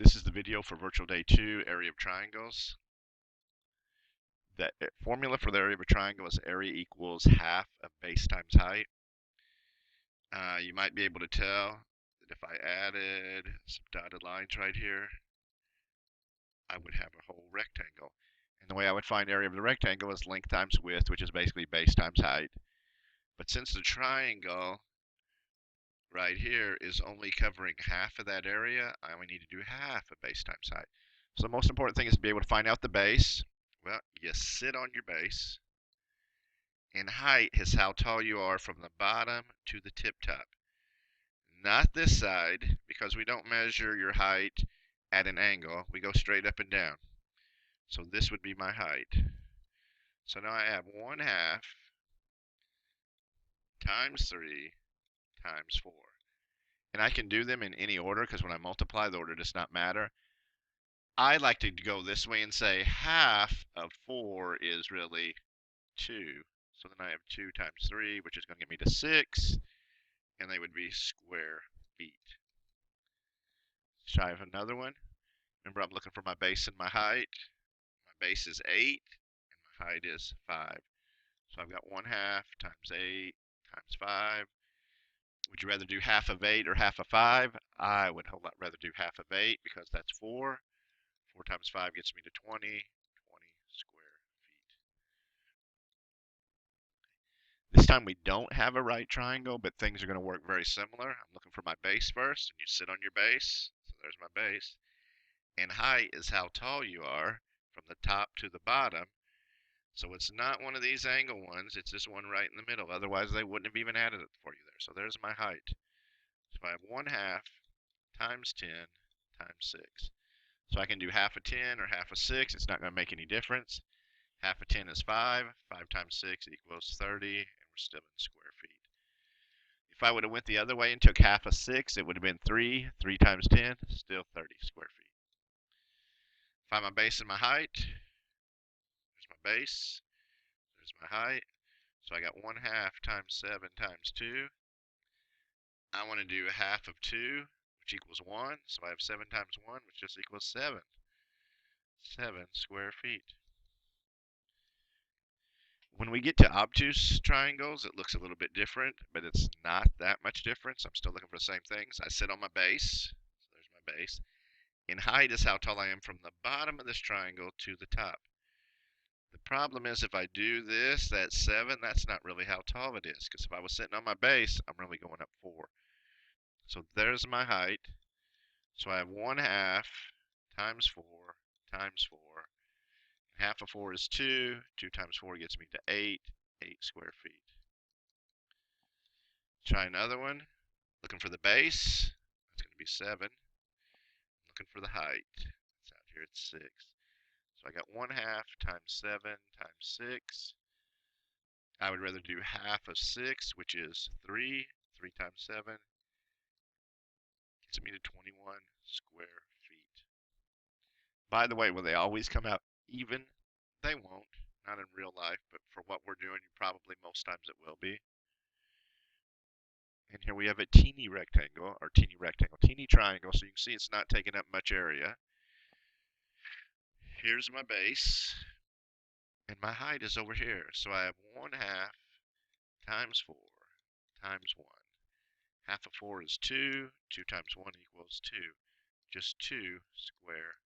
This is the video for virtual day 2, area of triangles. The formula for the area of a triangle is area equals half of base times height. You might be able to tell that if I added some dotted lines right here, I would have a whole rectangle. And the way I would find area of the rectangle is length times width, which is basically base times height. But since the triangle right here is only covering half of that area, I only need to do half of base times height. So the most important thing is to be able to find out the base. Well, you sit on your base, and height is how tall you are from the bottom to the tip top. Not this side, because we don't measure your height at an angle. We go straight up and down. So this would be my height. So now I have 1/2 times 3 times 4. And I can do them in any order because when I multiply, the order does not matter. I like to go this way and say half of 4 is really 2. So then I have 2 times 3, which is going to get me to 6, and they would be square feet. So I have another one. Remember, I'm looking for my base and my height. My base is 8, and my height is 5. So I've got 1/2 times 8 times 5. Would you rather do half of 8 or half of 5? I would a whole lot rather do half of 8 because that's 4. 4 times 5 gets me to 20 square feet. This time we don't have a right triangle, but things are going to work very similar. I'm looking for my base first, and you sit on your base. So there's my base. And height is how tall you are from the top to the bottom. So it's not one of these angle ones, it's this one right in the middle. Otherwise, they wouldn't have even added it for you there. So there's my height. So I have 1/2 times 10 times 6. So I can do half of 10 or half of 6. It's not going to make any difference. Half of 10 is 5. 5 times 6 equals 30, and we're still in square feet. If I would have went the other way and took half of 6, it would have been 3. 3 times 10, still 30 square feet. Find my base and my height. There's my base. There's my height. So I got 1/2 times 7 times 2. I want to do half of 2, which equals 1. So I have 7 times 1, which just equals 7. 7 square feet. When we get to obtuse triangles, it looks a little bit different, but it's not that much difference. I'm still looking for the same things. I sit on my base. So there's my base. And height is how tall I am from the bottom of this triangle to the top. The problem is if I do this, that's 7, that's not really how tall it is. Because if I was sitting on my base, I'm really going up 4. So there's my height. So I have 1/2 times 4 times 4. Half of 4 is 2. 2 times 4 gets me to 8. 8 square feet. Try another one. Looking for the base. That's going to be 7. Looking for the height. It's out here at 6. So I got 1/2 times 7 times 6. I would rather do half of 6, which is 3. 3 times 7 gets me to 21 square feet. By the way, will they always come out even? They won't. Not in real life, but for what we're doing, probably most times it will be. And here we have a teeny rectangle, or teeny triangle, so you can see it's not taking up much area. Here's my base, and my height is over here. So I have 1/2 times 4 times 1. Half of 4 is 2. 2 times 1 equals 2. Just 2 square